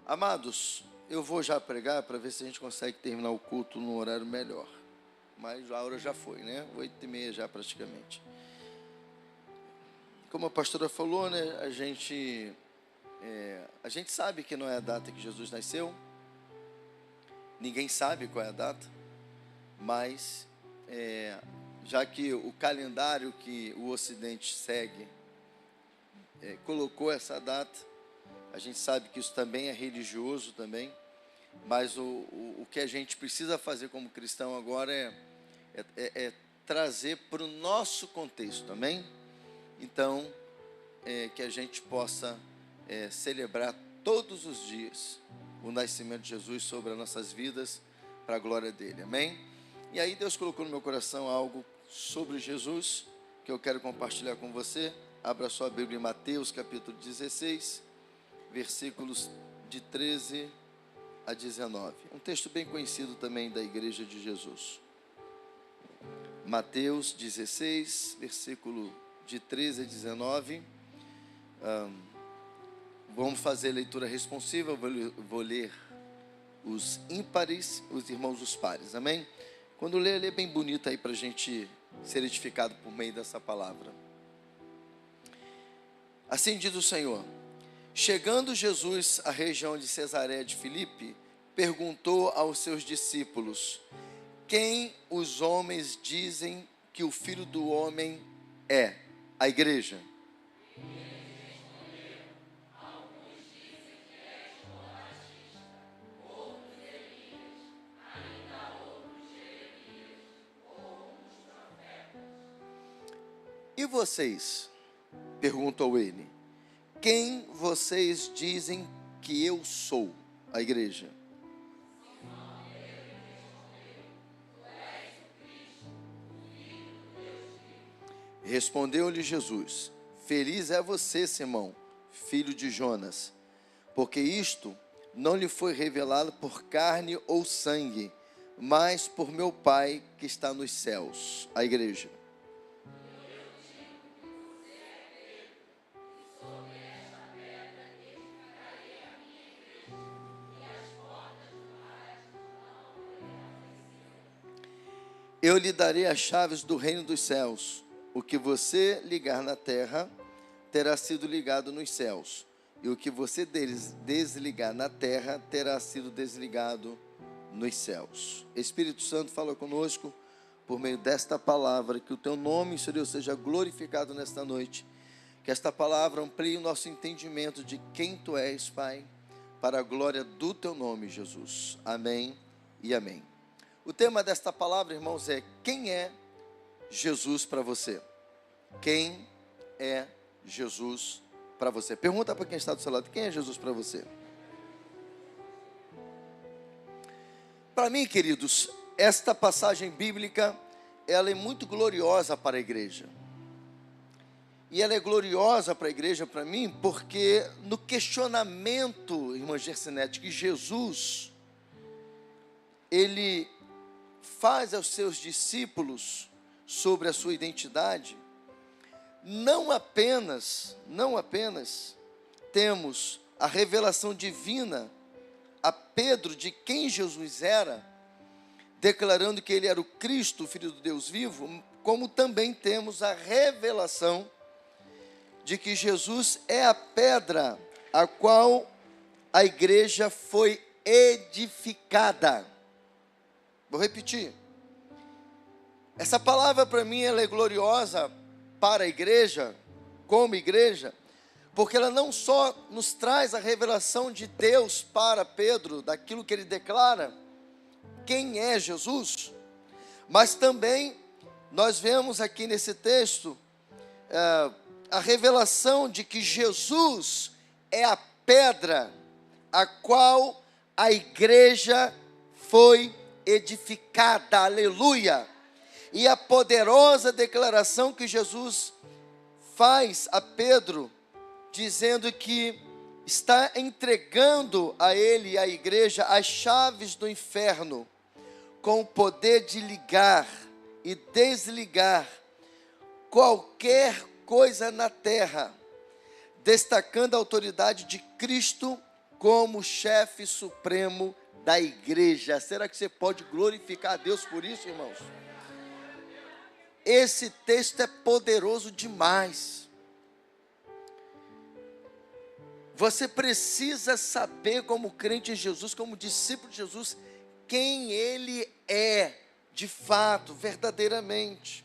Amados, eu vou já pregar para ver se a gente consegue terminar o culto num horário melhor. Mas a hora já foi, né? 8h30 já praticamente. Como a pastora falou, né? A gente sabe que não é a data que Jesus nasceu. Ninguém sabe qual é a data. Mas, já que o calendário que o Ocidente segue colocou essa data, a gente sabe que isso também é religioso também. Mas o que a gente precisa fazer como cristão agora é trazer para o nosso contexto, amém? Então, que a gente possa celebrar todos os dias o nascimento de Jesus sobre as nossas vidas, para a glória dele, amém? E aí Deus colocou no meu coração algo sobre Jesus, que eu quero compartilhar com você. Abra sua Bíblia em Mateus capítulo 16, versículos de 13 a 19. Um texto bem conhecido também da Igreja de Jesus. Mateus 16, versículo de 13 a 19. Vamos fazer a leitura responsiva. Eu vou ler os ímpares, os irmãos os pares, amém? Quando lê bem bonito aí para a gente ser edificado por meio dessa palavra. Assim diz o Senhor: chegando Jesus à região de Cesareia de Filipe, perguntou aos seus discípulos: quem os homens dizem que o Filho do Homem é? A igreja. E vocês? Perguntou ele. Quem vocês dizem que eu sou? A igreja. Respondeu-lhe Jesus: feliz é você, Simão, filho de Jonas, porque isto não lhe foi revelado por carne ou sangue, mas por meu Pai que está nos céus. A igreja. Eu lhe darei as chaves do reino dos céus. O que você ligar na terra, terá sido ligado nos céus. E o que você desligar na terra, terá sido desligado nos céus. Espírito Santo, fala conosco por meio desta palavra. Que o teu nome, Senhor, seja glorificado nesta noite. Que esta palavra amplie o nosso entendimento de quem tu és, Pai, para a glória do teu nome, Jesus. Amém e amém. O tema desta palavra, irmãos, é: quem é Jesus para você? Quem é Jesus para você? Pergunta para quem está do seu lado: quem é Jesus para você? Para mim, queridos, esta passagem bíblica, ela é muito gloriosa para a igreja. E ela é gloriosa para a igreja, para mim, porque no questionamento, irmã Gersinete, que Jesus, ele faz aos seus discípulos sobre a sua identidade, não apenas temos a revelação divina a Pedro de quem Jesus era, declarando que ele era o Cristo, o Filho do Deus vivo, como também temos a revelação de que Jesus é a pedra a qual a igreja foi edificada. Vou repetir. Essa palavra para mim ela é gloriosa para a igreja, como igreja, porque ela não só nos traz a revelação de Deus para Pedro, daquilo que ele declara, quem é Jesus, mas também nós vemos aqui nesse texto a revelação de que Jesus é a pedra a qual a igreja foi edificada, aleluia. E a poderosa declaração que Jesus faz a Pedro, dizendo que está entregando a ele e à igreja as chaves do inferno, com o poder de ligar e desligar qualquer coisa na terra, destacando a autoridade de Cristo como chefe supremo da igreja. Será que você pode glorificar a Deus por isso, irmãos? Esse texto é poderoso demais. Você precisa saber, como crente em Jesus, como discípulo de Jesus, quem Ele é, de fato, verdadeiramente.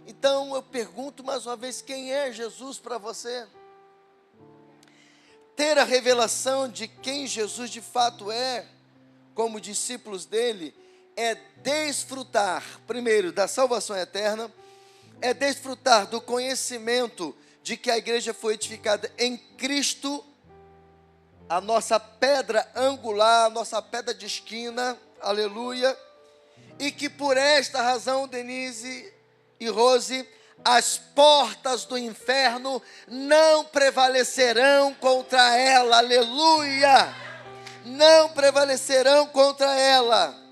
Então eu pergunto mais uma vez, quem é Jesus para você? Ter a revelação de quem Jesus de fato é, como discípulos dele, é desfrutar, primeiro, da salvação eterna, é desfrutar do conhecimento de que a igreja foi edificada em Cristo, a nossa pedra angular, a nossa pedra de esquina, aleluia, e que por esta razão, Denise e Rose, as portas do inferno não prevalecerão contra ela, aleluia, não prevalecerão contra ela.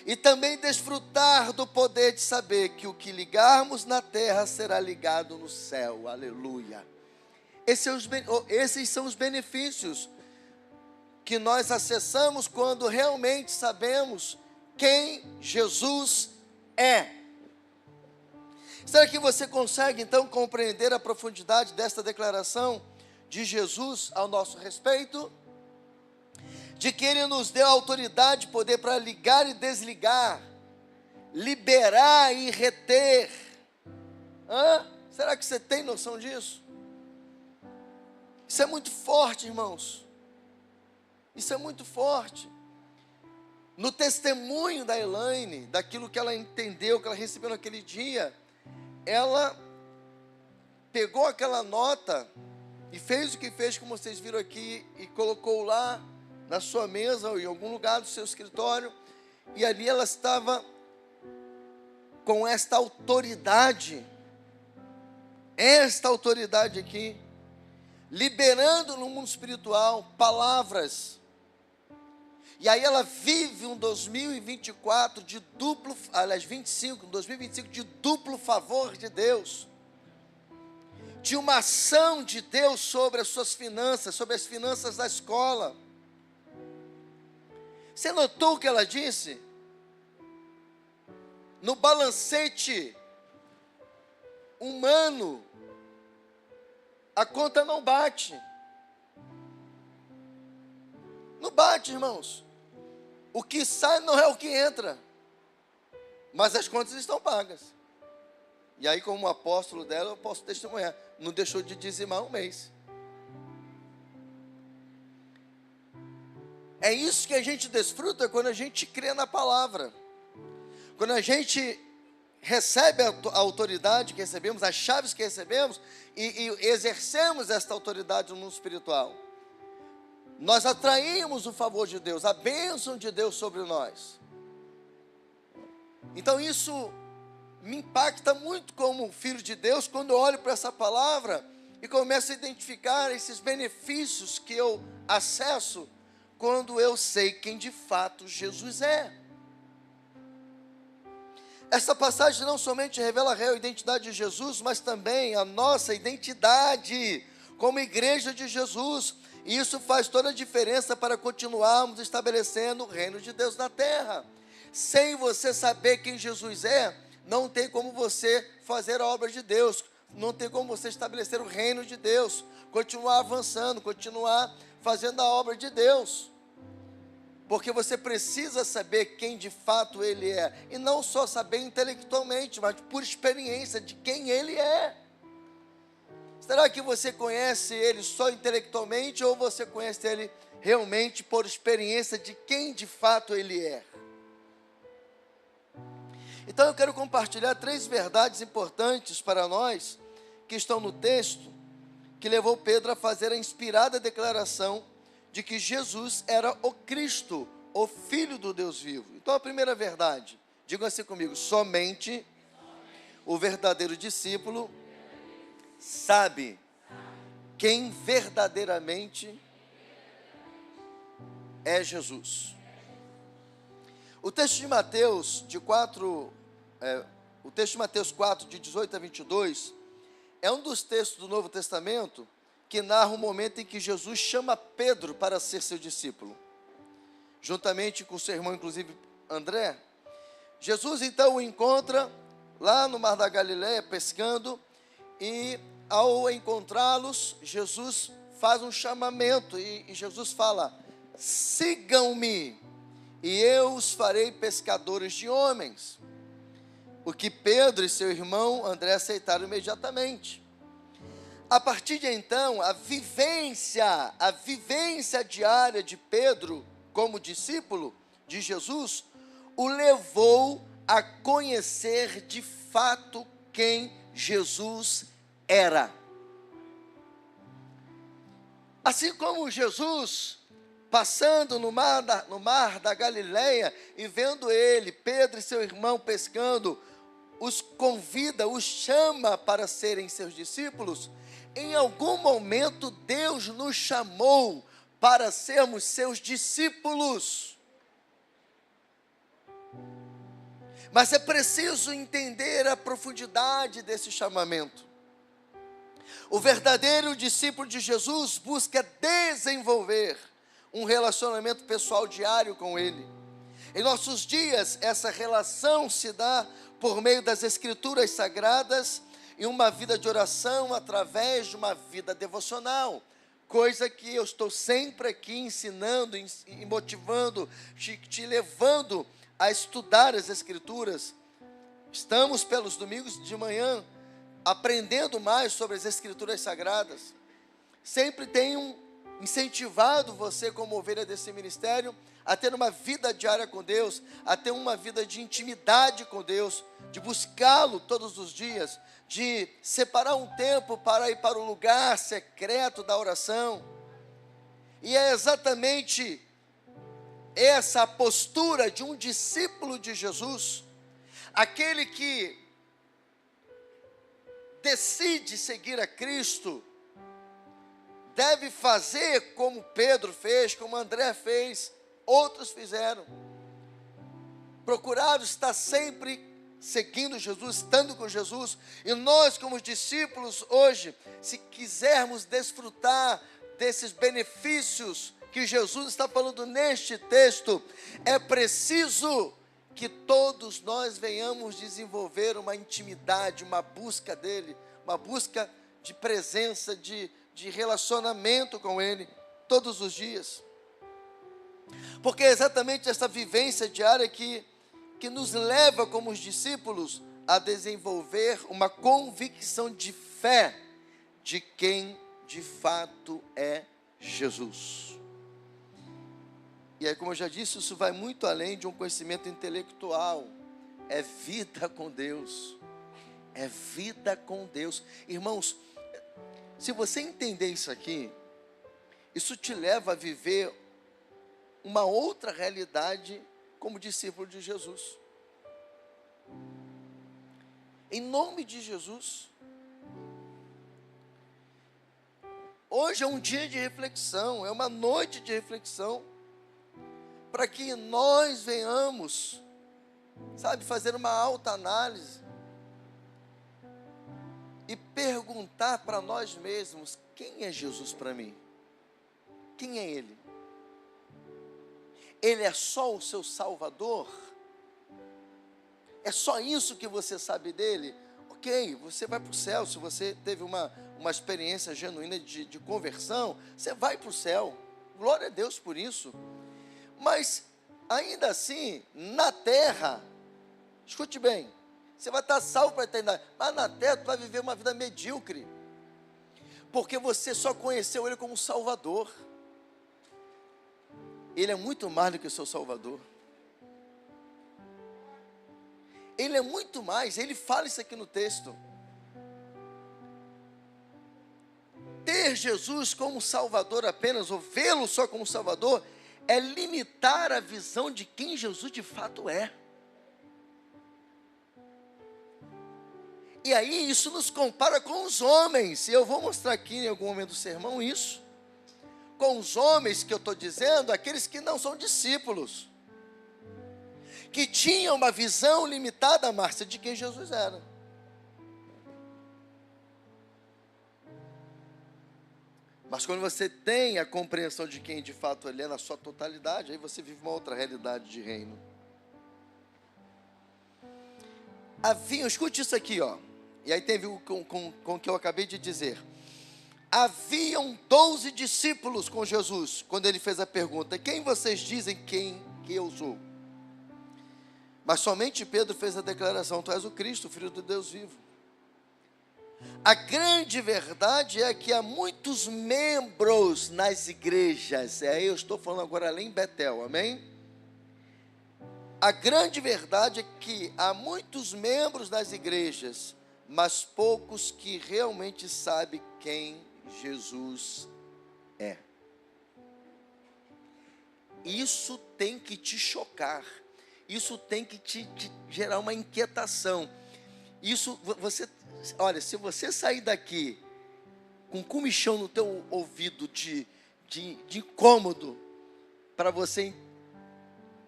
E também desfrutar do poder de saber que o que ligarmos na terra será ligado no céu, aleluia. Esses são os benefícios que nós acessamos quando realmente sabemos quem Jesus é. Será que você consegue então compreender a profundidade desta declaração de Jesus ao nosso respeito? De que Ele nos deu autoridade e poder para ligar e desligar, liberar e reter. Será que você tem noção disso? Isso é muito forte, irmãos. Isso é muito forte. No testemunho da Elaine, daquilo que ela entendeu, que ela recebeu naquele dia, ela pegou aquela nota e fez o que fez, como vocês viram aqui, e colocou lá na sua mesa ou em algum lugar do seu escritório, e ali ela estava com esta autoridade aqui, liberando no mundo espiritual palavras. E aí ela vive um 2024 de duplo, aliás, 2025 de duplo favor de Deus, de uma ação de Deus sobre as suas finanças, sobre as finanças da escola. Você notou o que ela disse? No balancete humano, a conta não bate. Não bate, irmãos. O que sai não é o que entra, mas as contas estão pagas. E aí, como apóstolo dela, eu posso testemunhar, não deixou de dizimar um mês. É isso que a gente desfruta quando a gente crê na palavra. Quando a gente recebe a autoridade que recebemos, as chaves que recebemos, e exercemos esta autoridade no mundo espiritual. Nós atraímos o favor de Deus, a bênção de Deus sobre nós. Então isso me impacta muito como filho de Deus, quando eu olho para essa palavra e começo a identificar esses benefícios que eu acesso quando eu sei quem de fato Jesus é. Essa passagem não somente revela a real identidade de Jesus, mas também a nossa identidade como igreja de Jesus. E isso faz toda a diferença para continuarmos estabelecendo o reino de Deus na terra. Sem você saber quem Jesus é, não tem como você fazer a obra de Deus, não tem como você estabelecer o reino de Deus, continuar avançando, continuar fazendo a obra de Deus. Porque você precisa saber quem de fato Ele é, e não só saber intelectualmente, mas por experiência de quem Ele é. Será que você conhece Ele só intelectualmente, ou você conhece Ele realmente por experiência de quem de fato Ele é? Então eu quero compartilhar 3 verdades importantes para nós, que estão no texto, que levou Pedro a fazer a inspirada declaração de que Jesus era o Cristo, o Filho do Deus vivo. Então a primeira verdade, digam assim comigo: somente o verdadeiro discípulo sabe quem verdadeiramente é Jesus. O texto de Mateus, o texto de Mateus 4, de 18 a 22, é um dos textos do Novo Testamento que narra o momento em que Jesus chama Pedro para ser seu discípulo, juntamente com seu irmão, inclusive André. Jesus então o encontra lá no Mar da Galileia, pescando, e ao encontrá-los, Jesus faz um chamamento, e Jesus fala: sigam-me, e eu os farei pescadores de homens. O que Pedro e seu irmão André aceitaram imediatamente. A partir de então, a vivência diária de Pedro como discípulo de Jesus o levou a conhecer de fato quem Jesus era. Assim como Jesus, passando no mar da Galileia e vendo ele, Pedro e seu irmão pescando, os convida, os chama para serem seus discípulos. Em algum momento Deus nos chamou para sermos seus discípulos. Mas é preciso entender a profundidade desse chamamento. O verdadeiro discípulo de Jesus busca desenvolver um relacionamento pessoal diário com Ele. Em nossos dias, essa relação se dá por meio das Escrituras Sagradas e uma vida de oração através de uma vida devocional, coisa que eu estou sempre aqui ensinando e motivando, te levando a estudar as Escrituras. Estamos pelos domingos de manhã aprendendo mais sobre as Escrituras Sagradas. Sempre tenho incentivado você, como ovelha desse ministério, a ter uma vida diária com Deus, a ter uma vida de intimidade com Deus, de buscá-lo todos os dias, de separar um tempo para ir para o lugar secreto da oração. E é exatamente essa postura de um discípulo de Jesus, aquele que decide seguir a Cristo, deve fazer como Pedro fez, como André fez, outros fizeram. Procurar estar sempre seguindo Jesus, estando com Jesus. E nós, como discípulos hoje, se quisermos desfrutar desses benefícios que Jesus está falando neste texto, é preciso que todos nós venhamos desenvolver uma intimidade, uma busca dele, uma busca de presença, de relacionamento com ele, todos os dias. Porque é exatamente essa vivência diária que nos leva como os discípulos a desenvolver uma convicção de fé de quem de fato é Jesus. E aí, como eu já disse, isso vai muito além de um conhecimento intelectual. É vida com Deus. É vida com Deus. Irmãos, se você entender isso aqui, isso te leva a viver uma outra realidade como discípulo de Jesus. Em nome de Jesus. Hoje é um dia de reflexão, é uma noite de reflexão, para que nós venhamos, fazer uma autoanálise e perguntar para nós mesmos: quem é Jesus para mim? Quem é Ele? Ele é só o seu Salvador? É só isso que você sabe dele? Ok, você vai para o céu. Se você teve uma experiência genuína de conversão, você vai para o céu. Glória a Deus por isso. Mas, ainda assim, na terra, escute bem, você vai estar salvo para a eternidade, mas na terra você vai viver uma vida medíocre, porque você só conheceu Ele como Salvador. Ele é muito mais do que o seu Salvador. Ele é muito mais. Ele fala isso aqui no texto. Ter Jesus como Salvador apenas, ou vê-lo só como Salvador, é limitar a visão de quem Jesus de fato é. E aí isso nos compara com os homens. E eu vou mostrar aqui em algum momento do sermão isso. Com os homens que eu estou dizendo, aqueles que não são discípulos, que tinham uma visão limitada, Márcia, de quem Jesus era. Mas quando você tem a compreensão de quem de fato ele é na sua totalidade, aí você vive uma outra realidade de reino. Escute isso aqui, ó. E aí teve com o que eu acabei de dizer. Haviam 12 discípulos com Jesus, quando ele fez a pergunta: quem vocês dizem que eu sou? Mas somente Pedro fez a declaração: tu és o Cristo, o Filho do Deus vivo. A grande verdade é que há muitos membros nas igrejas. Eu estou falando agora além em Betel, amém? A grande verdade é que há muitos membros nas igrejas, mas poucos que realmente sabem quem Jesus é. Isso tem que te chocar. Isso tem que te gerar uma inquietação. Olha, se você sair daqui com comichão no teu ouvido de incômodo, para você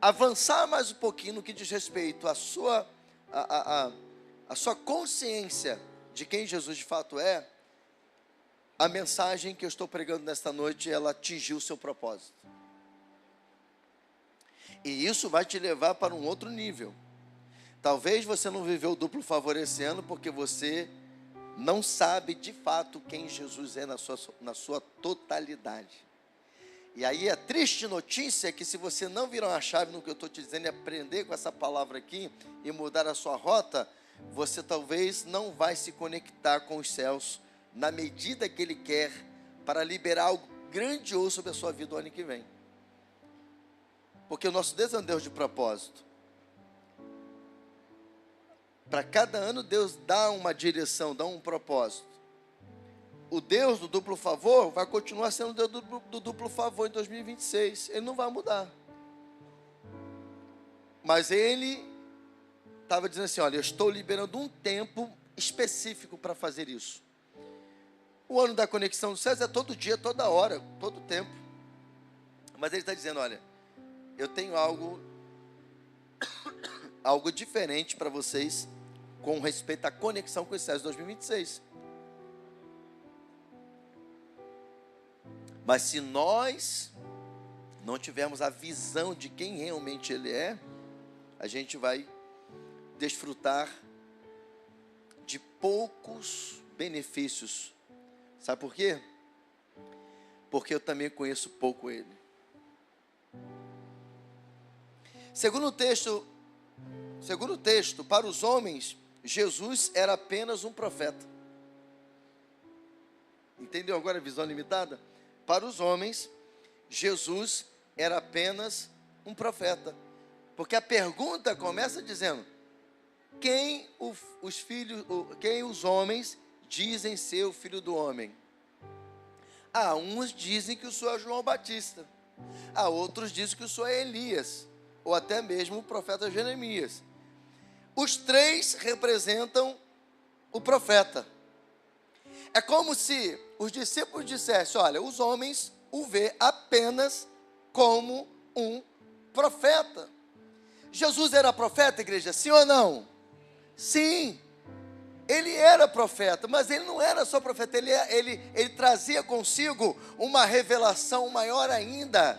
avançar mais um pouquinho no que diz respeito à sua consciência de quem Jesus de fato é, a mensagem que eu estou pregando nesta noite, ela atingiu o seu propósito. E isso vai te levar para um outro nível. Talvez você não viveu o duplo favor esse ano porque você não sabe de fato quem Jesus é na sua totalidade. E aí a triste notícia é que se você não virar uma chave no que eu estou te dizendo e aprender com essa palavra aqui e mudar a sua rota, você talvez não vai se conectar com os céus na medida que Ele quer para liberar algo grandioso sobre a sua vida o ano que vem. Porque o nosso Deus é um Deus de propósito. Para cada ano Deus dá uma direção, dá um propósito. O Deus do duplo favor vai continuar sendo o Deus do duplo favor em 2026. Ele não vai mudar. Mas Ele estava dizendo assim: olha, eu estou liberando um tempo específico para fazer isso. O ano da conexão dos céus é todo dia, toda hora, todo tempo. Mas Ele está dizendo: olha, eu tenho algo diferente para vocês com respeito à conexão com os céus de 2026. Mas se nós não tivermos a visão de quem realmente Ele é, a gente vai desfrutar de poucos benefícios. Sabe por quê? Porque eu também conheço pouco Ele. Segundo o texto, para os homens, Jesus era apenas um profeta. Entendeu agora a visão limitada? Para os homens, Jesus era apenas um profeta. Porque a pergunta começa dizendo: quem os homens dizem ser o Filho do Homem? Uns dizem que o Senhor é João Batista. Outros dizem que o Senhor é Elias, ou até mesmo o profeta Jeremias. Os três representam o profeta. É como se os discípulos dissessem: olha, os homens o vê apenas como um profeta. Jesus era profeta, igreja? Sim ou não? Sim, ele era profeta, mas ele não era só profeta, ele trazia consigo uma revelação maior ainda,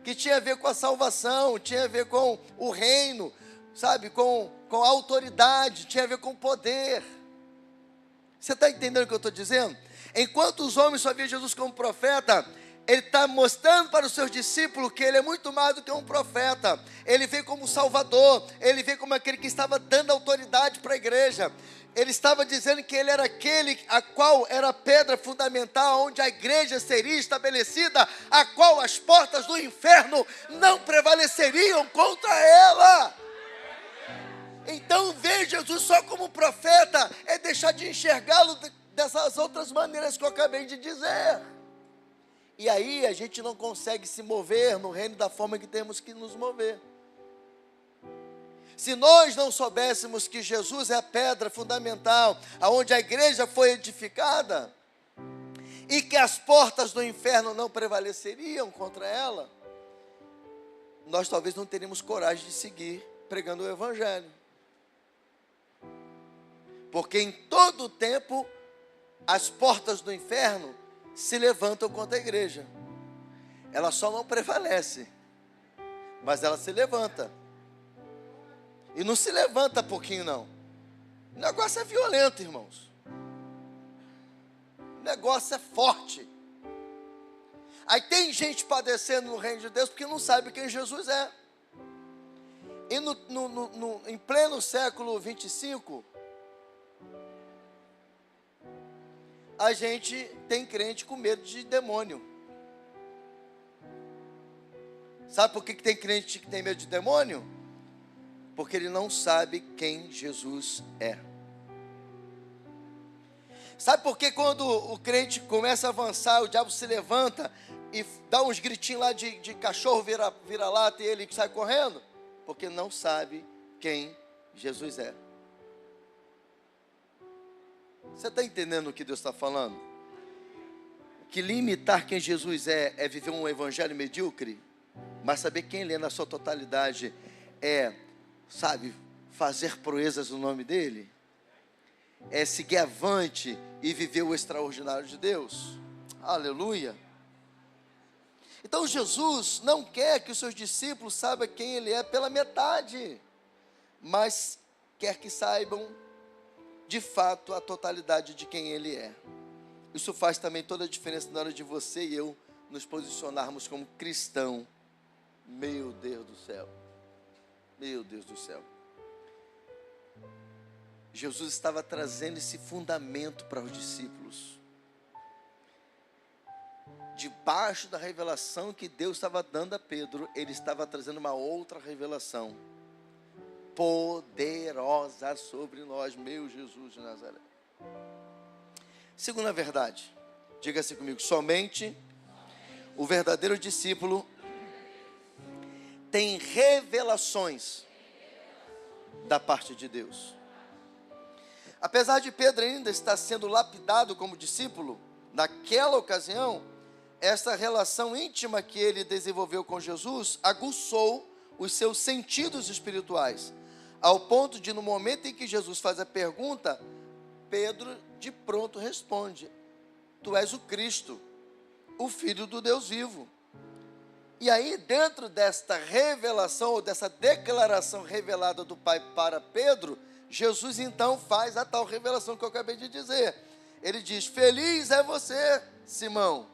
que tinha a ver com a salvação, tinha a ver com o reino, sabe, com a autoridade, tinha a ver com o poder. Você está entendendo o que eu estou dizendo? Enquanto os homens só viam Jesus como profeta, Ele está mostrando para os seus discípulos que Ele é muito mais do que um profeta. Ele veio como Salvador, Ele veio como aquele que estava dando autoridade para a igreja. Ele estava dizendo que Ele era aquele a qual era a pedra fundamental, onde a igreja seria estabelecida, a qual as portas do inferno não prevaleceriam contra ela. Então ver Jesus só como profeta é deixar de enxergá-lo dessas outras maneiras que eu acabei de dizer. E aí a gente não consegue se mover no reino da forma que temos que nos mover. Se nós não soubéssemos que Jesus é a pedra fundamental, aonde a igreja foi edificada, e que as portas do inferno não prevaleceriam contra ela, nós talvez não teríamos coragem de seguir pregando o evangelho. Porque em todo o tempo, as portas do inferno se levantam contra a igreja. Ela só não prevalece, mas ela se levanta. E não se levanta pouquinho, não. O negócio é violento, irmãos. O negócio é forte. Aí tem gente padecendo no reino de Deus porque não sabe quem Jesus é. E em pleno século 25, a gente tem crente com medo de demônio. Sabe por que tem crente que tem medo de demônio? Porque ele não sabe quem Jesus é. Sabe por que quando o crente começa a avançar, o diabo se levanta e dá uns gritinhos lá de cachorro vira-lata e ele sai correndo? Porque não sabe quem Jesus é. Você está entendendo o que Deus está falando? Que limitar quem Jesus é viver um evangelho medíocre, mas saber quem ele é na sua totalidade é, sabe, fazer proezas no nome dele, é seguir avante e viver o extraordinário de Deus. Aleluia. Então Jesus não quer que os seus discípulos saibam quem ele é pela metade, mas quer que saibam de fato a totalidade de quem ele é. Isso faz também toda a diferença na hora de você e eu nos posicionarmos como cristão. Meu Deus do céu. Meu Deus do céu. Jesus estava trazendo esse fundamento para os discípulos. Debaixo da revelação que Deus estava dando a Pedro, ele estava trazendo uma outra revelação poderosa sobre nós, meu Jesus de Nazaré. Segunda verdade, diga-se comigo, somente o verdadeiro discípulo tem revelações da parte de Deus. Apesar de Pedro ainda estar sendo lapidado como discípulo, naquela ocasião, essa relação íntima que ele desenvolveu com Jesus aguçou os seus sentidos espirituais, ao ponto de, no momento em que Jesus faz a pergunta, Pedro de pronto responde: Tu és o Cristo, o Filho do Deus vivo. E aí, dentro desta revelação, ou dessa declaração revelada do Pai para Pedro, Jesus então faz a tal revelação que eu acabei de dizer. Ele diz: Feliz é você, Simão,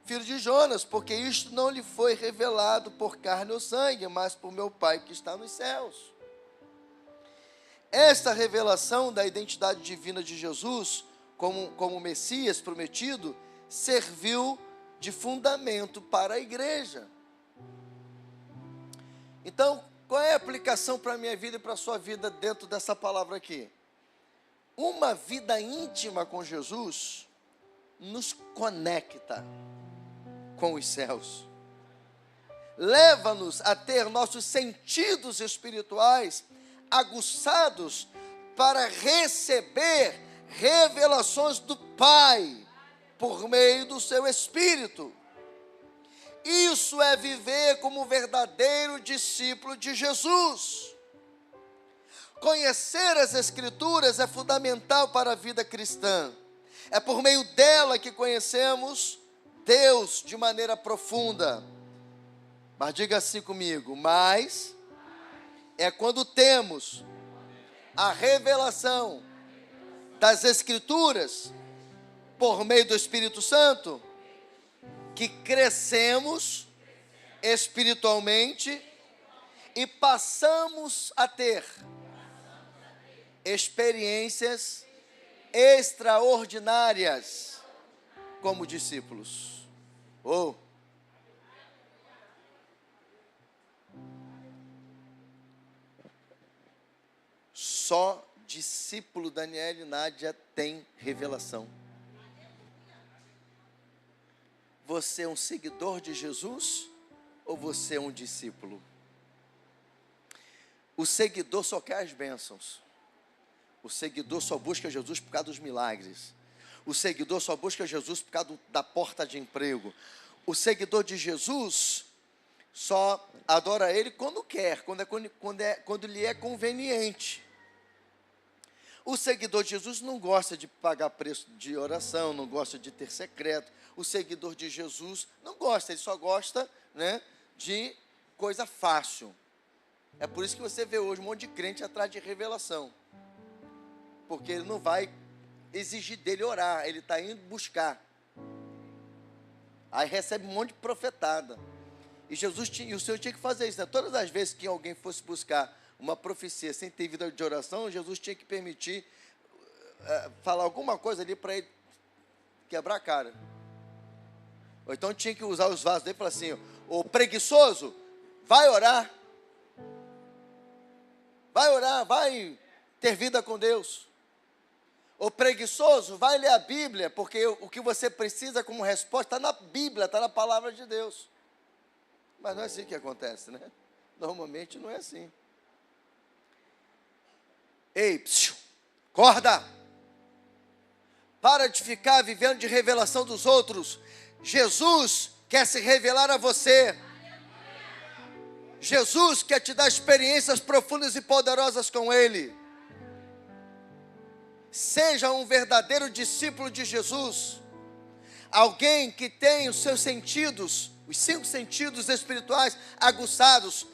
filho de Jonas, porque isto não lhe foi revelado por carne ou sangue, mas por meu Pai que está nos céus. Esta revelação da identidade divina de Jesus, como Messias prometido, serviu de fundamento para a igreja. Então, qual é a aplicação para a minha vida e para a sua vida dentro dessa palavra aqui? Uma vida íntima com Jesus nos conecta com os céus. Leva-nos a ter nossos sentidos espirituais aguçados para receber revelações do Pai por meio do seu Espírito. Isso é viver como verdadeiro discípulo de Jesus. Conhecer as Escrituras é fundamental para a vida cristã. É por meio dela que conhecemos Deus de maneira profunda. Mas diga assim comigo: mas é quando temos a revelação das Escrituras por meio do Espírito Santo que crescemos espiritualmente e passamos a ter experiências extraordinárias como discípulos. Só discípulo Daniel e Nádia tem revelação. Você é um seguidor de Jesus ou você é um discípulo? O seguidor só quer as bênçãos. O seguidor só busca Jesus por causa dos milagres. O seguidor só busca Jesus por causa da porta de emprego. O seguidor de Jesus só adora Ele quando quer, quando lhe é conveniente. O seguidor de Jesus não gosta de pagar preço de oração, não gosta de ter secreto. O seguidor de Jesus não gosta, ele só gosta, né, de coisa fácil. É por isso que você vê hoje um monte de crente atrás de revelação. Porque ele não vai exigir dele orar, ele está indo buscar. Aí recebe um monte de profetada. E Jesus tinha, e o Senhor tinha que fazer isso, né? Todas as vezes que alguém fosse buscar uma profecia sem ter vida de oração, Jesus tinha que permitir falar alguma coisa ali para ele quebrar a cara. Ou então tinha que usar os vasos dele e falar assim: ô preguiçoso, vai orar. Vai orar, vai ter vida com Deus. Ô preguiçoso, vai ler a Bíblia, porque o que você precisa como resposta está na Bíblia, está na palavra de Deus. Mas não é assim que acontece, né? Normalmente não é assim. Ei, psiu, acorda! Para de ficar vivendo de revelação dos outros. Jesus quer se revelar a você. Jesus quer te dar experiências profundas e poderosas com Ele. Seja um verdadeiro discípulo de Jesus. Alguém que tem os seus sentidos, os 5 sentidos espirituais aguçados.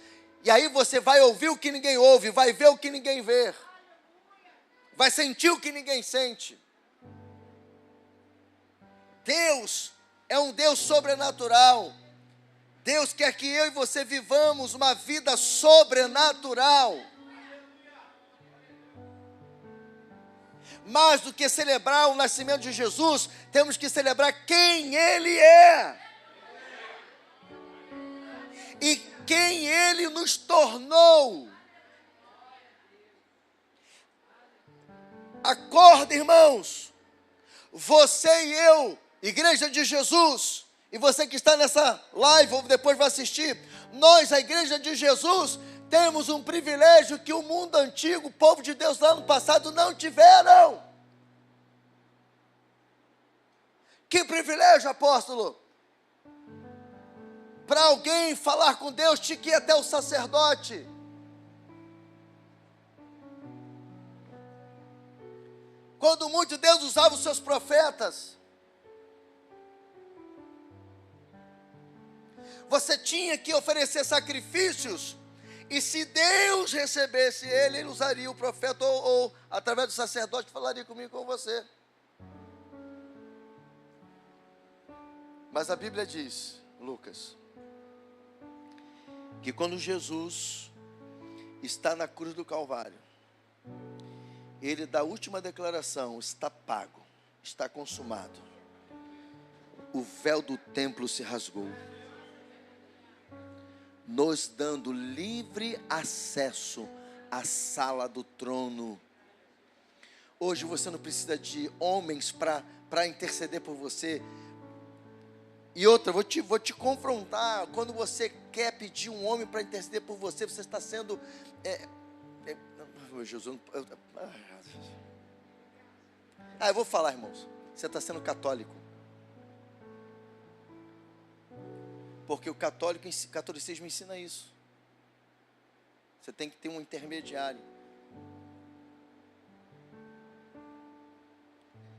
E aí você vai ouvir o que ninguém ouve, vai ver o que ninguém vê. Vai sentir o que ninguém sente. Deus é um Deus sobrenatural. Deus quer que eu e você vivamos uma vida sobrenatural. Mais do que celebrar o nascimento de Jesus, temos que celebrar quem Ele é. E quem Ele nos tornou. Acorda, irmãos. Você e eu, Igreja de Jesus, e você que está nessa live ou depois vai assistir, nós, a Igreja de Jesus, temos um privilégio que o mundo antigo, o povo de Deus lá no passado não tiveram. Que privilégio, apóstolo? Para alguém falar com Deus, tinha que ir até o sacerdote. Quando muito Deus usava os seus profetas, você tinha que oferecer sacrifícios, e se Deus recebesse ele usaria o profeta, ou através do sacerdote, falaria comigo, com você. Mas a Bíblia diz, Lucas, que quando Jesus está na cruz do Calvário, ele dá a última declaração: está pago, está consumado. O véu do templo se rasgou, nos dando livre acesso à sala do trono. Hoje você não precisa de homens para interceder por você. E outra, vou te confrontar. Quando você quer pedir um homem para interceder por você, você está sendo... Jesus, eu vou falar, irmãos. Você está sendo católico. Porque o catolicismo ensina isso. Você tem que ter um intermediário.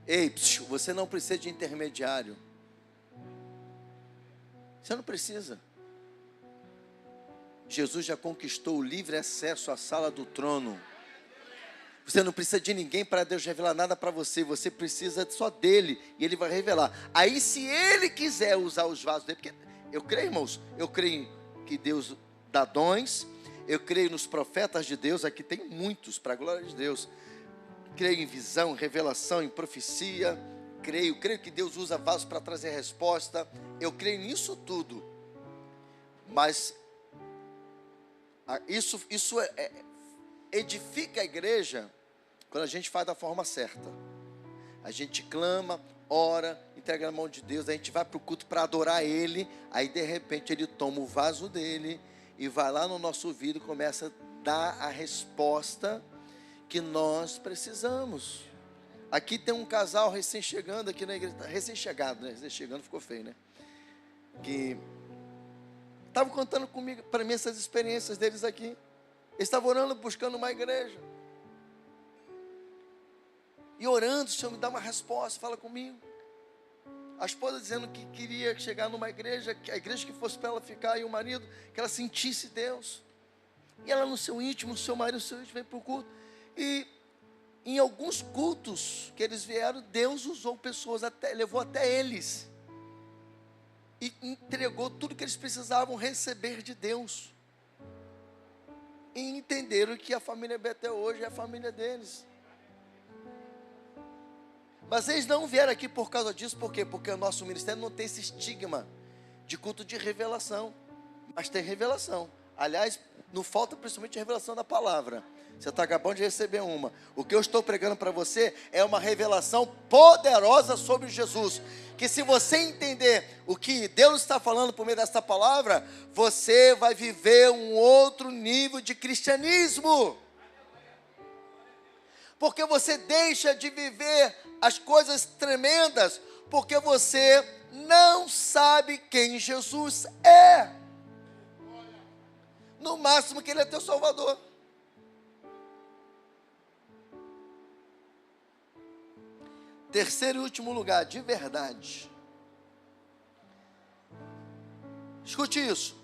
Ei, você não precisa de intermediário. Você não precisa. Jesus já conquistou o livre acesso à sala do trono. Você não precisa de ninguém para Deus revelar nada para você. Você precisa só dele e ele vai revelar. Aí, se ele quiser usar os vasos dele, porque eu creio, irmãos, eu creio que Deus dá dons. Eu creio nos profetas de Deus. Aqui tem muitos, para a glória de Deus. Creio em visão, revelação, em profecia. Creio que Deus usa vasos para trazer resposta. Eu creio nisso tudo. Mas isso edifica a igreja quando a gente faz da forma certa. A gente clama, ora, entrega na mão de Deus. A gente vai para o culto para adorar Ele. Aí de repente Ele toma o vaso dele e vai lá no nosso ouvido e começa a dar a resposta que nós precisamos. Aqui tem um casal recém-chegando aqui na igreja. Recém-chegado, né? Recém-chegando ficou feio, né? Que estavam contando comigo, para mim, essas experiências deles aqui. Eles estavam orando, buscando uma igreja. e orando, Senhor, me dá uma resposta, fala comigo. A esposa dizendo que queria chegar numa igreja, que a igreja que fosse para ela ficar, e o marido, que ela sentisse Deus. E ela no seu íntimo, o seu marido, o seu íntimo, veio para o culto. E em alguns cultos que eles vieram, Deus usou pessoas, levou até eles. E entregou tudo que eles precisavam receber de Deus. E entenderam que a família Betel hoje é a família deles. Mas eles não vieram aqui por causa disso, por quê? Porque o nosso ministério não tem esse estigma de culto de revelação. Mas tem revelação. Aliás, não falta principalmente a revelação da palavra. Você está acabando de receber uma. O que eu estou pregando para você é uma revelação poderosa sobre Jesus. Que se você entender o que Deus está falando por meio dessa palavra, você vai viver um outro nível de cristianismo. Porque você deixa de viver as coisas tremendas, porque você não sabe quem Jesus é. No máximo que Ele é teu Salvador. Terceiro e último lugar, de verdade. Escute isso.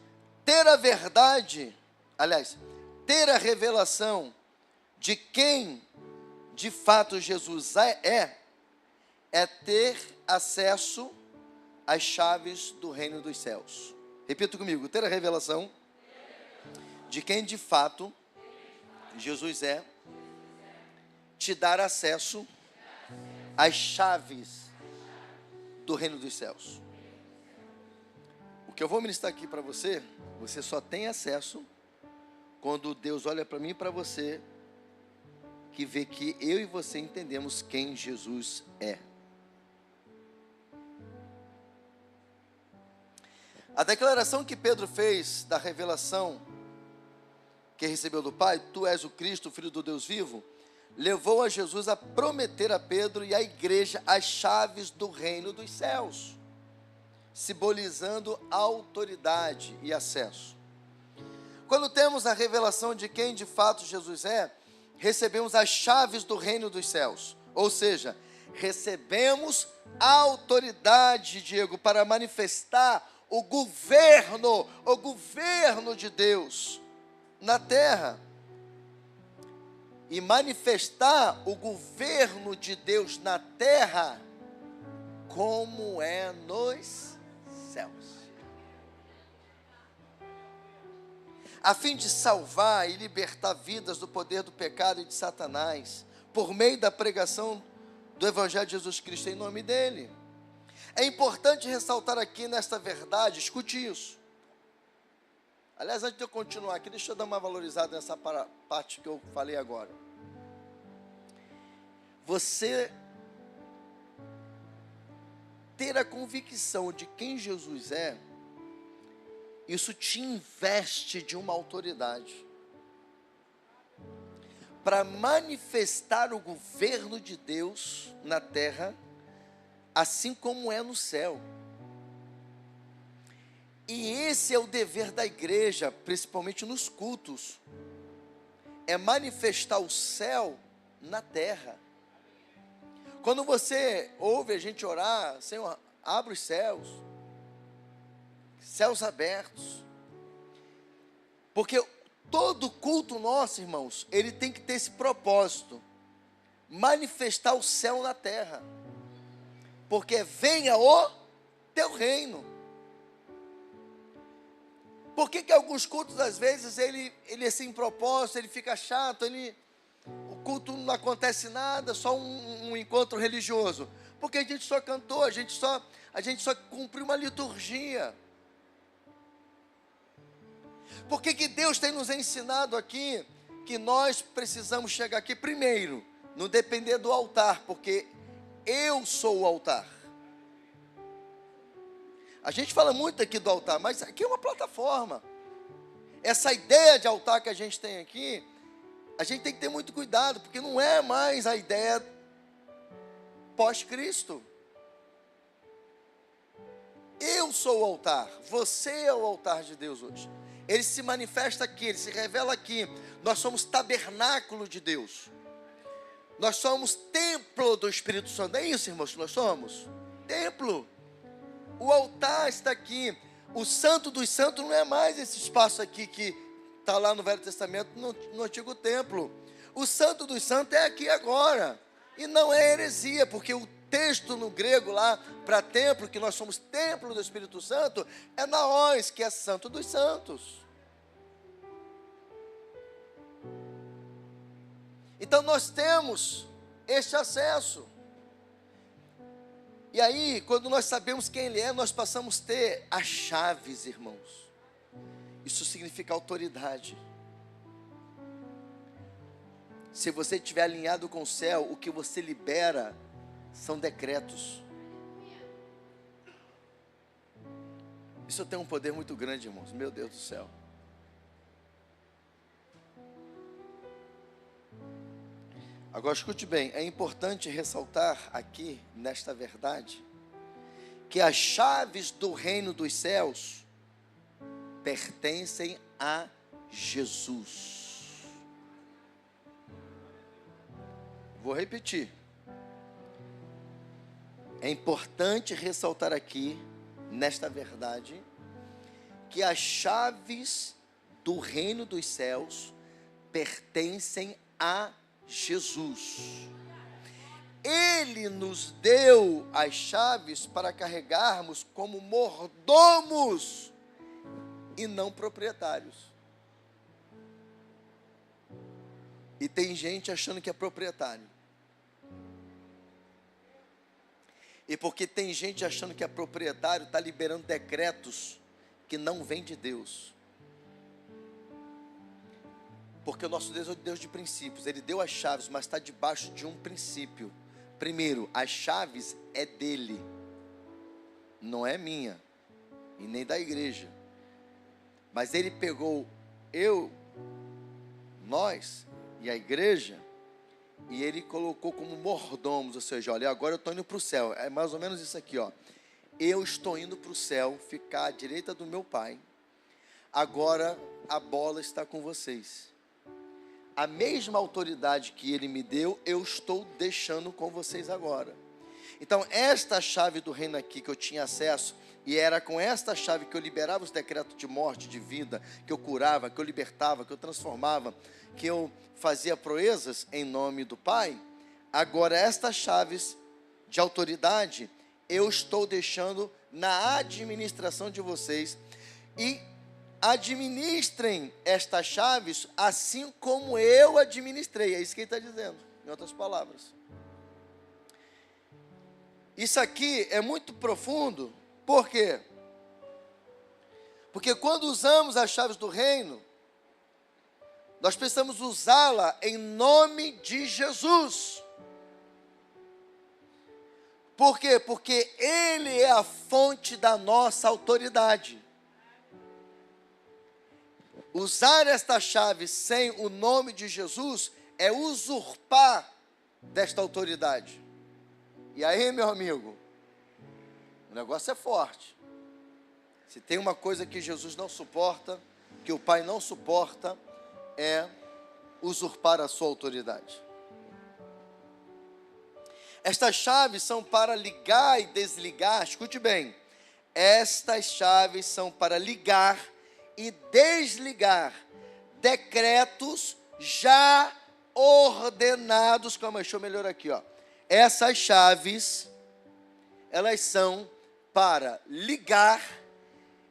Ter a verdade, aliás, ter a revelação de quem de fato Jesus é ter acesso às chaves do reino dos céus. Repita comigo, ter a revelação de quem de fato Jesus é, te dar acesso às chaves do reino dos céus. O que eu vou ministrar aqui para você, você só tem acesso quando Deus olha para mim e para você, que vê que eu e você entendemos quem Jesus é. A declaração que Pedro fez da revelação que recebeu do Pai, tu és o Cristo, o Filho do Deus vivo, levou a Jesus a prometer a Pedro e à igreja as chaves do reino dos céus, simbolizando autoridade e acesso. Quando temos a revelação de quem de fato Jesus é, recebemos as chaves do reino dos céus, ou seja, recebemos a autoridade, Diego, para manifestar o governo de Deus na terra. E manifestar o governo de Deus na terra, como é nos céus. A fim de salvar e libertar vidas do poder do pecado e de Satanás, por meio da pregação do Evangelho de Jesus Cristo em nome dele. É importante ressaltar aqui nesta verdade, escute isso. Aliás, antes de eu continuar aqui, deixa eu dar uma valorizada nessa parte que eu falei agora. Você ter a convicção de quem Jesus é, isso te investe de uma autoridade para manifestar o governo de Deus na terra, assim como é no céu. E esse é o dever da igreja, principalmente nos cultos, é manifestar o céu na terra. Quando você ouve a gente orar, Senhor, abre os céus, céus abertos, porque todo culto nosso, irmãos, ele tem que ter esse propósito, manifestar o céu na terra, porque venha o teu reino. Por que alguns cultos, às vezes, ele é sem propósito, ele fica chato, o culto não acontece nada, só um encontro religioso? Porque a gente só cantou, a gente só cumpriu uma liturgia. Por que Deus tem nos ensinado aqui que nós precisamos chegar aqui primeiro, não depender do altar, porque eu sou o altar. A gente fala muito aqui do altar, mas aqui é uma plataforma. Essa ideia de altar que a gente tem aqui, a gente tem que ter muito cuidado, porque não é mais a ideia pós-Cristo. Eu sou o altar, você é o altar de Deus hoje. Ele se manifesta aqui, ele se revela aqui. Nós somos tabernáculo de Deus. Nós somos templo do Espírito Santo. É isso, irmãos, que nós somos? Templo. O altar está aqui. O Santo dos Santos não é mais esse espaço aqui que está lá no Velho Testamento, no Antigo Templo. O Santo dos Santos é aqui agora. E não é heresia, porque o texto no grego lá, para templo, que nós somos templo do Espírito Santo, é naós, que é Santo dos Santos. Então nós temos este acesso. E aí, quando nós sabemos quem Ele é, nós passamos a ter as chaves, irmãos. Isso significa autoridade. Se você estiver alinhado com o céu, o que você libera são decretos. Isso tem um poder muito grande, irmãos. Meu Deus do céu. Agora escute bem, é importante ressaltar aqui, nesta verdade, que as chaves do reino dos céus pertencem a Jesus. Vou repetir. É importante ressaltar aqui, nesta verdade, que as chaves do reino dos céus pertencem a Jesus. Ele nos deu as chaves para carregarmos como mordomos e não proprietários. E tem gente achando que é proprietário. E porque tem gente achando que é proprietário, está liberando decretos que não vêm de Deus. Porque o nosso Deus é o Deus de princípios. Ele deu as chaves, mas está debaixo de um princípio. Primeiro, as chaves é dele, não é minha e nem da igreja. Mas ele pegou nós e a igreja, e ele colocou como mordomos, ou seja, olha, agora eu estou indo para o céu. É mais ou menos isso aqui, ó. Eu estou indo para o céu, ficar à direita do meu Pai. Agora a bola está com vocês. A mesma autoridade que ele me deu, eu estou deixando com vocês agora. Então, esta chave do reino aqui que eu tinha acesso, e era com esta chave que eu liberava os decretos de morte, de vida, que eu curava, que eu libertava, que eu transformava, que eu fazia proezas em nome do Pai. Agora, estas chaves de autoridade, eu estou deixando na administração de vocês. E administrem estas chaves assim como eu administrei. É isso que ele está dizendo, em outras palavras. Isso aqui é muito profundo. Por quê? Porque quando usamos as chaves do reino, nós precisamos usá-la em nome de Jesus. Por quê? Porque Ele é a fonte da nossa autoridade. Usar esta chave sem o nome de Jesus é usurpar desta autoridade. E aí, meu amigo, o negócio é forte. Se tem uma coisa que Jesus não suporta, que o Pai não suporta, é usurpar a sua autoridade. Estas chaves são para ligar e desligar, escute bem, estas chaves são para ligar e desligar decretos já ordenados. Calma, deixa eu melhorar aqui, ó. Essas chaves, elas são para ligar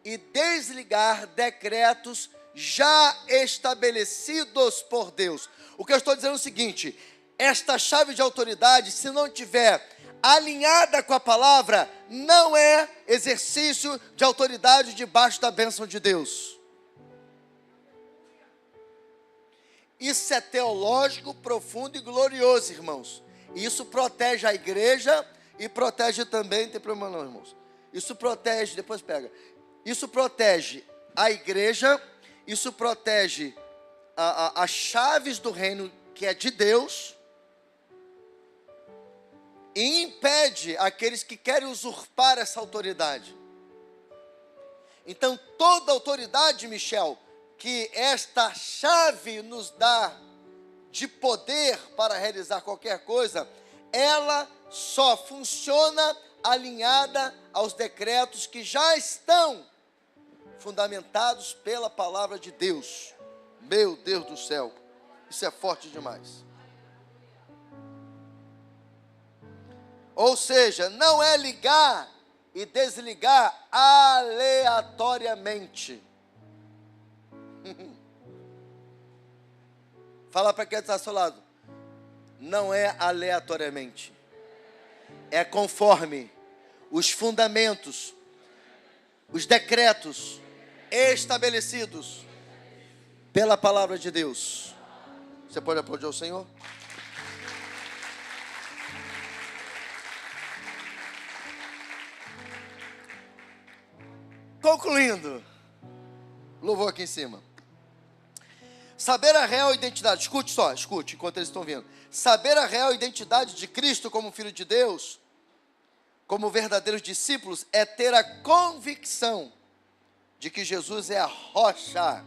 e desligar decretos já estabelecidos por Deus. O que eu estou dizendo é o seguinte: esta chave de autoridade, se não tiver alinhada com a palavra, não é exercício de autoridade debaixo da bênção de Deus. Isso é teológico, profundo e glorioso, irmãos. E isso protege a igreja e protege também, não tem problema não, irmãos. Isso protege, depois pega. Isso protege a igreja, isso protege as chaves do reino que é de Deus, e impede aqueles que querem usurpar essa autoridade. Então, toda autoridade, Michel, que esta chave nos dá de poder para realizar qualquer coisa, ela só funciona alinhada aos decretos que já estão fundamentados pela palavra de Deus. Meu Deus do céu, isso é forte demais. Ou seja, não é ligar e desligar aleatoriamente. Fala para quem está ao seu lado. Não é aleatoriamente. É conforme os fundamentos, os decretos estabelecidos pela palavra de Deus. Você pode aplaudir ao Senhor? Concluindo, louvor aqui em cima. Saber a real identidade, escute enquanto eles estão vindo. Saber a real identidade de Cristo como Filho de Deus, como verdadeiros discípulos, é ter a convicção de que Jesus é a rocha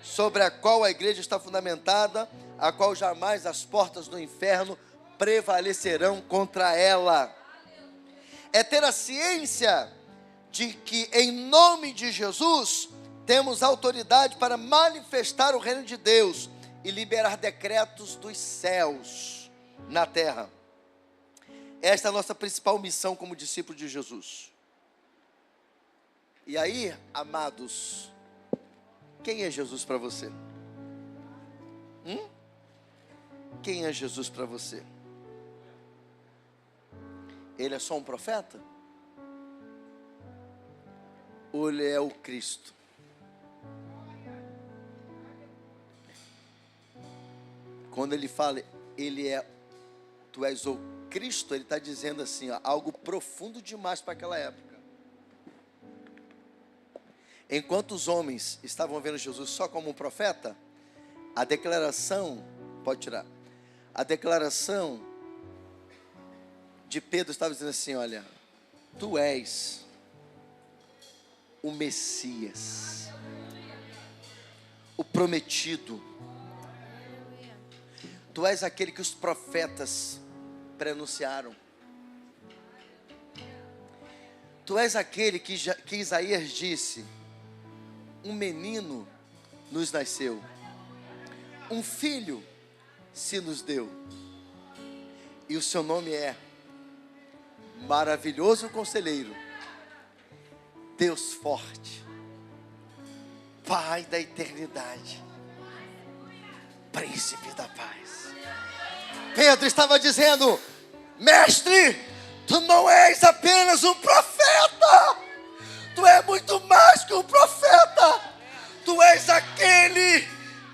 sobre a qual a igreja está fundamentada, a qual jamais as portas do inferno prevalecerão contra ela. É ter a ciência de que em nome de Jesus temos autoridade para manifestar o reino de Deus e liberar decretos dos céus na terra. Esta é a nossa principal missão como discípulo de Jesus. E aí, amados, quem é Jesus para você? Quem é Jesus para você? Ele é só um profeta? Ou ele é o Cristo? Quando ele fala, tu és o Cristo, ele está dizendo assim, ó, algo profundo demais para aquela época. Enquanto os homens estavam vendo Jesus só como um profeta, a declaração de Pedro estava dizendo assim, olha, tu és o Messias, o prometido. Tu és aquele que os profetas prenunciaram. Tu és aquele que Isaías disse, um menino nos nasceu, um filho se nos deu, e o seu nome é Maravilhoso Conselheiro, Deus Forte, Pai da Eternidade, Príncipe da Paz. Pedro estava dizendo, mestre, tu não és apenas um profeta, tu és muito mais que um profeta, tu és aquele,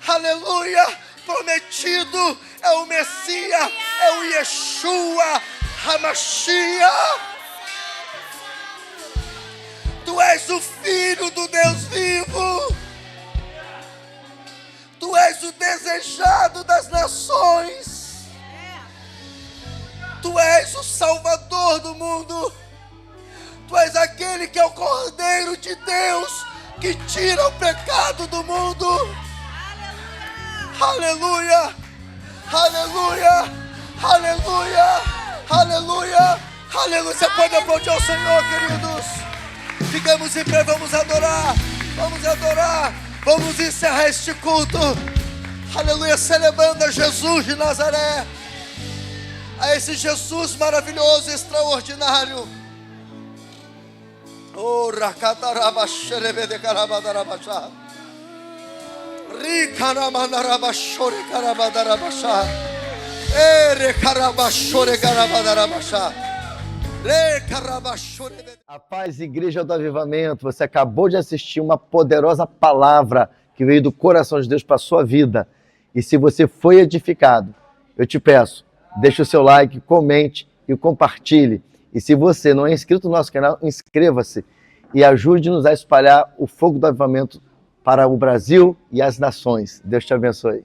aleluia, prometido, é o Messias, é o Yeshua, HaMashiach. Tu és o Filho do Deus vivo, tu és o desejado das nações, tu és o Salvador do mundo, tu és aquele que é o Cordeiro de Deus, que tira o pecado do mundo. Aleluia, aleluia, aleluia, aleluia, aleluia. Você pode aplaudir ao Senhor, queridos. Ficamos em pé, vamos adorar, vamos encerrar este culto. Aleluia, celebrando a Jesus de Nazaré, a esse Jesus maravilhoso, extraordinário. Oh, Rakataraba Sherebede Karabadarabasha, Rikaramandarabashore Karabadarabasha, Ere Karabashore Karabadarabasha, A paz, Igreja do Avivamento. Você acabou de assistir uma poderosa palavra que veio do coração de Deus para a sua vida. E se você foi edificado, eu te peço, deixe o seu like, comente e compartilhe. E se você não é inscrito no nosso canal, inscreva-se e ajude-nos a espalhar o fogo do avivamento para o Brasil e as nações. Deus te abençoe.